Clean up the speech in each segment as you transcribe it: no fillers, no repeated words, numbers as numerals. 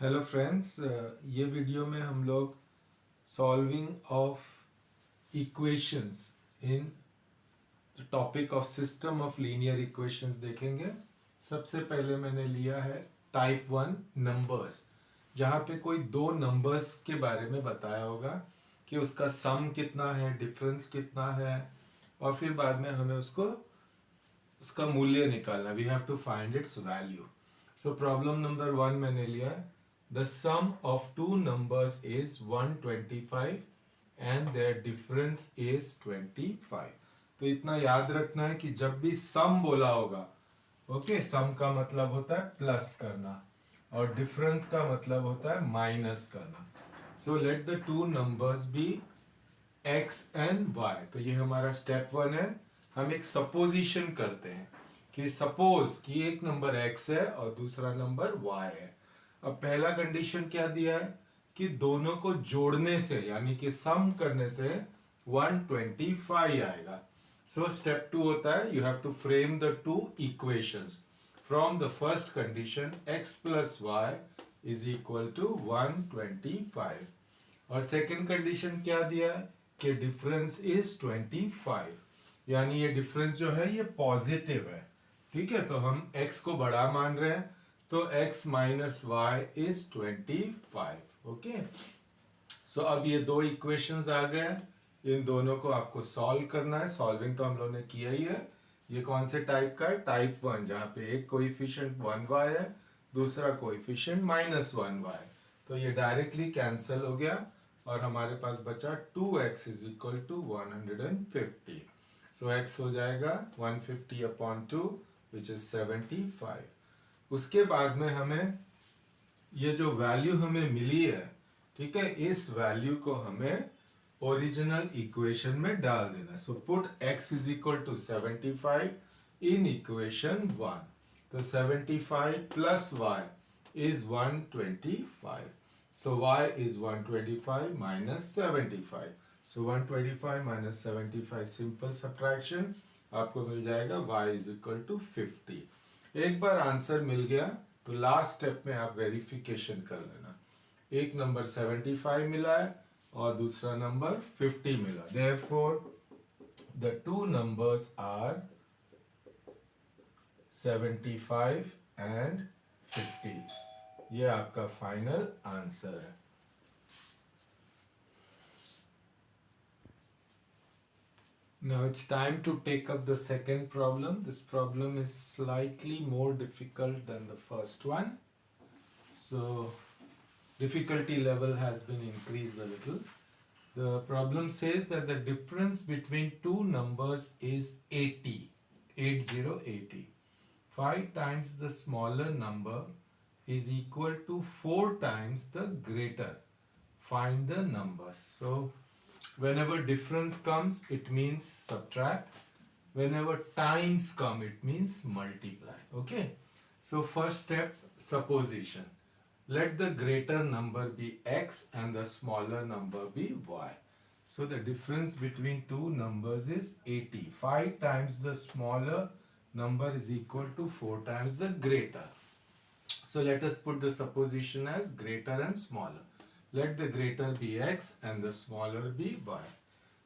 Hello friends, ये video में हम लोग solving of equations in the topic of system of linear equations देखेंगे। सबसे पहले मैंने लिया है टाइप वन नंबर्स, जहाँ पे कोई दो नंबर्स के बारे में बताया होगा कि उसका सम कितना है, डिफरेंस कितना है, और फिर बाद में हमें उसका मूल्य निकालना। We have to find its value. So problem number one मैंने लिया है, the sum of two numbers is 125 and their difference is 25। तो इतना याद रखना है कि जब भी सम बोला होगा, ओके, सम का मतलब होता है प्लस करना और डिफरेंस का मतलब होता है माइनस करना। So let the two numbers be x and y. तो ये हमारा स्टेप वन है। हम एक सपोजिशन करते हैं कि सपोज कि एक नंबर एक्स है और दूसरा नंबर वाई है। अब पहला कंडीशन क्या दिया है कि दोनों को जोड़ने से यानी कि सम करने से 125 आएगा। सो स्टेप टू होता है, you have to frame the two equations from the first condition x plus y is equal to 125। और सेकंड कंडीशन क्या दिया है कि डिफरेंस इज 25, यानी ये डिफरेंस जो है ये पॉजिटिव है। ठीक है, तो हम x को बड़ा मान रहे हैं, तो x minus y is 25। Okay, so अब ये दो इक्वेशंस आ गए हैं, इन दोनों को आपको सॉल्व करना है। सॉल्विंग तो हम लोगों ने किया ही है। ये कौन से टाइप का है? टाइप वन, जहाँ पे एक कोइफिशिएंट 1y है, दूसरा कोइफिशिएंट -1y। तो ये डायरेक्टली कैंसिल हो गया और हमारे पास बचा 2x is equal to 150। So x हो जाएगा 150 अपॉन 2 विच इज 75। उसके बाद में हमें ये जो वैल्यू हमें मिली है, ठीक है, इस वैल्यू को हमें ओरिजिनल इक्वेशन में डाल देना। So put x is equal to 75 in equation one. तो 75 plus y is 125। So y is 125 minus 75। सो 125 माइनस 75 सिंपल सब्ट्रैक्शन, आपको मिल जाएगा y इज इक्वल टू 50। एक बार आंसर मिल गया तो लास्ट स्टेप में आप वेरिफिकेशन कर लेना। एक नंबर 75 मिला है और दूसरा नंबर 50 मिला, therefore the two numbers are 75 and 50। ये आपका फाइनल आंसर है। Now it's time to take up the second problem. This problem is slightly more difficult than the first one. So difficulty level has been increased a little. The problem says that the difference between two numbers is 80, 80. 5 times the smaller number is equal to 4 times the greater. Find the numbers. So whenever difference comes, it means subtract. Whenever times come, it means multiply. Okay. So first step, supposition. Let the greater number be x and the smaller number be y. So the difference between two numbers is 80. 5 times the smaller number is equal to 4 times the greater. So let us put the supposition as greater and smaller. Let the greater be x and the smaller be y.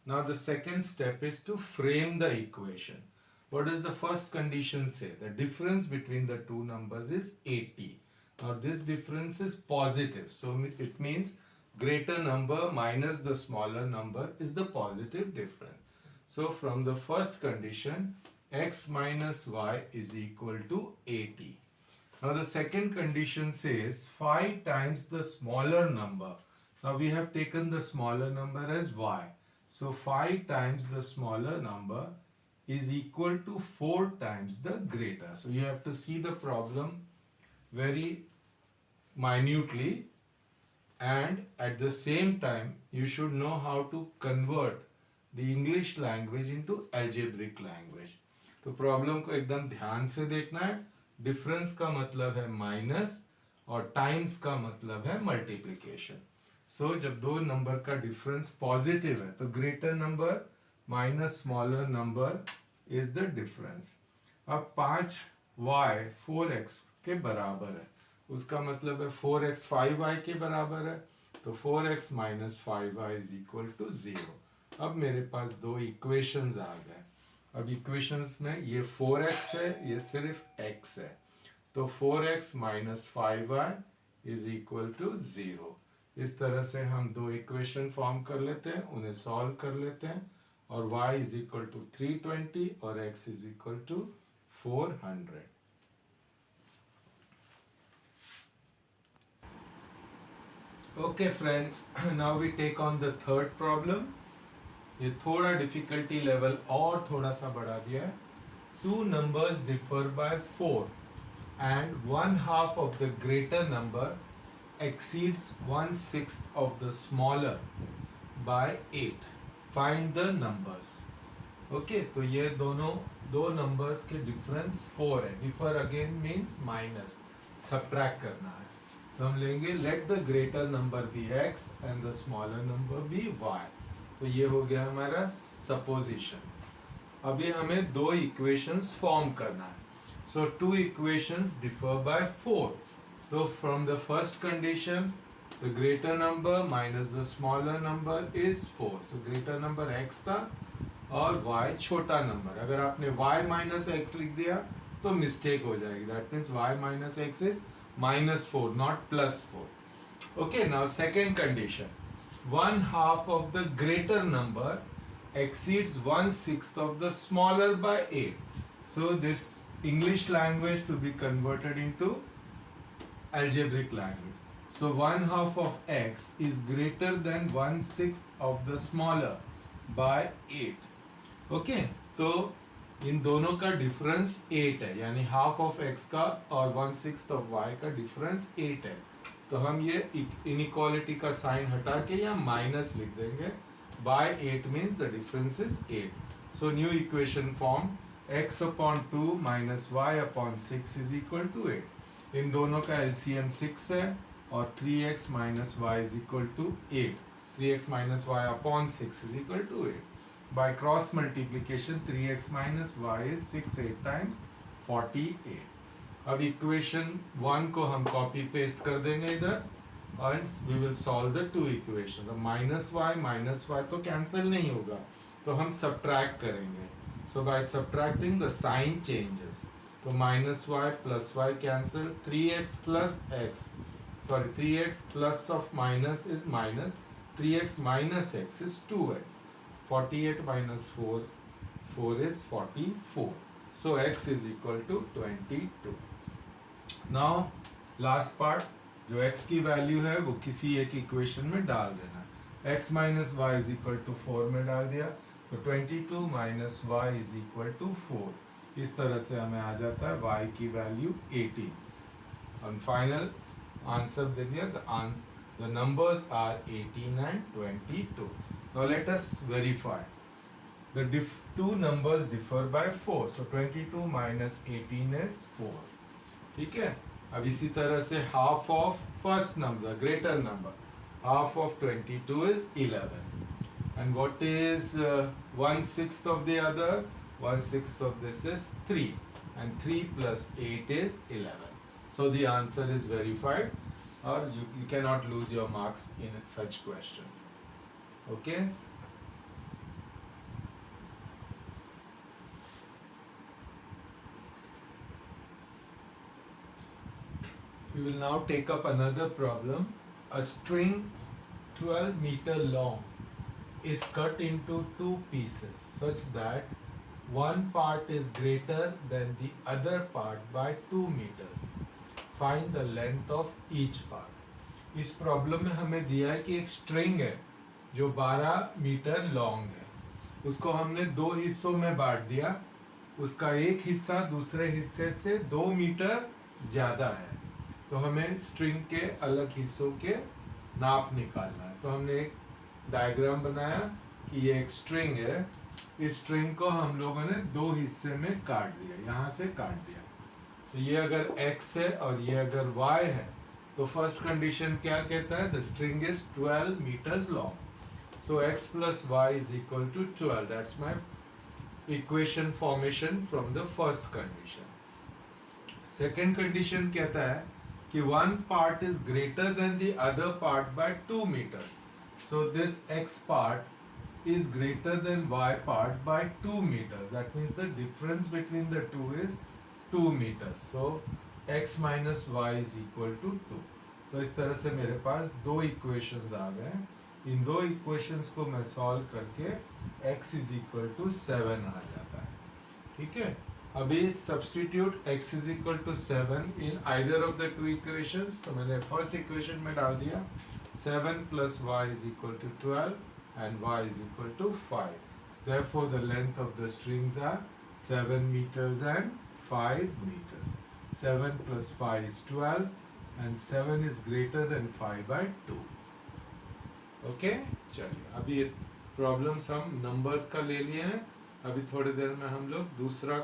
Now the second step is to frame the equation. What does the first condition say? The difference between the two numbers is 80. Now this difference is positive, so it means greater number minus the smaller number is the positive difference. So from the first condition, x minus y is equal to 80. Now the second condition says 5 times the smaller number. Now we have taken the smaller number as y. So 5 times the smaller number is equal to 4 times the greater. So you have to see the problem very minutely, and at the same time you should know how to convert the English language into algebraic language. तो problem को एकदम ध्यान से देखना है। Difference का मतलब है माइनस और टाइम्स का मतलब है मल्टीप्लिकेशन। सो जब दो नंबर का डिफरेंस पॉजिटिव है तो greater number minus smaller number is the difference. अब 5y 4x के बराबर है, उसका मतलब है 4x 5y के बराबर है, तो 4x minus 5y is equal to 0। अब मेरे पास दो इक्वेशंस आ गए। अब इक्वेशंस में ये 4x है, ये सिर्फ x है, तो 4x minus 5y is equal to 0। इस तरह से हम दो इक्वेशन फॉर्म कर लेते हैं, उन्हें सॉल्व कर लेते हैं, और y इज इक्वल टू 320 और x is equal to 400। Okay friends, now we take on the third problem. ये थोड़ा डिफिकल्टी लेवल और थोड़ा सा बढ़ा दिया है। To numbers differ by 4 and 1/2 of the greater number exceeds 1/6 of the smaller by 8. Find the numbers. Okay, तो ये दोनों दो नंबर्स के डिफरेंस 4 है। Differ again means minus, subtract करना है। तो हम लेंगे let the greater number be x and the smaller number be y। तो ये हो गया हमारा सपोजिशन। अभी हमें दो इक्वेशंस फॉर्म करना है। So two equations differ by 4. So from the first condition, the greater number minus the smaller number is 4. So greater number x था और y छोटा नंबर। अगर आपने y minus x लिख दिया तो मिस्टेक हो जाएगी। That means y minus x is minus 4, not plus 4. Okay, now second condition. 1/2 of the greater number exceeds 1/6 of the smaller by 8. So this English language to be converted into algebraic language. So 1/2 of x is greater than 1/6 of the smaller by 8. Okay, तो इन दोनों का difference 8 है, यानी half of x का और 1/6 of y का difference 8 है। तो हम ये इनइक्वालिटी का साइन हटा के या माइनस लिख देंगे। by 8 means the difference is 8. So new equation form x upon 2 minus y upon 6 is equal to 8. इन दोनों का LCM 6 है और 3x minus y is equal to 8. 3x minus y upon 6 is equal to 8. By cross multiplication 3x minus y is 6 8 times 48. अब equation 1 को हम copy paste कर देंगे इधर और we will solve the two equation. तो minus y तो cancel नहीं होगा, तो हम सब्ट्रैक्ट करेंगे। So by subtracting the sign changes. So minus y plus y cancel. 3x plus x. Sorry, 3x plus of minus is minus. 3x minus x is 2x. 48 minus 4. 4 is 44. So x is equal to 22. Now last part. जो x की value है वो किसी एक equation में डाल देना। x minus y is equal to 4 में डाल दिया, तो 22 minus y is equal to 4। इस तरह से हमें आ जाता है y की वैल्यू 18। और फाइनल आंसर दे दिया। The numbers are 18 and 22। Now let us verify. The two numbers differ by 4। So 22 minus 18 is 4। ठीक है। अब इसी तरह से half of first number, greater number, half of 22 is 11। And what is 1/6 of the other? 1/6 of this is 3, and 3 plus 8 is 11. So the answer is verified, or you cannot lose your marks in such questions. Okay. We will now take up another problem. A string 12 meter long is cut into two pieces such that one part is greater than the other part by 2 meters. Find the length of each part. इस problem में हमें दिया है कि एक string है जो 12 metre long है। उसको हमने दो हिस्सों में बांट दिया। उसका एक हिस्सा दूसरे हिस्से से 2 मीटर ज़्यादा है, तो हमें स्ट्रिंग के अलग हिस्सों के नाप निकालना है। तो हमने एक डायग्राम बनाया कि ये एक स्ट्रिंग है। इस स्ट्रिंग को हम लोगों ने दो हिस्से में काट दिया, यहाँ से काट दिया। तो ये अगर x है और ये अगर y है, तो फर्स्ट कंडीशन क्या कहता है? The string is 12 metres long. So x plus y is equal to 12। That's my equation formation from the first condition. Second condition कहता है कि one part is greater than the other part by 2 meters. So this x part is greater than y part by 2 meters. That means the difference between the two is 2 meters. So x minus y is equal to 2. तो इस तरह से मेरे पास दो equations आ गए. इन दो equations को मैं सॉल्व करके x is equal to 7 आ जाता है. ठीक है. अभी substitute x is equal to 7 in either of the two equations. तो मैंने फर्स्ट इक्वेशन में डाल दिया 7 plus y is equal to 12 and y is equal to 5. Therefore the length of the strings are 7 meters and 5 meters. 7 plus 5 is 12 and 7 is greater than 5 by 2. Okay. चलिए अभी ये problems हम numbers का ले लिए हैं. अभी थोड़ी देर में हम लोग दूसरा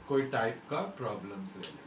कोई टाइप का प्रॉब्लम्स ले लेंगे.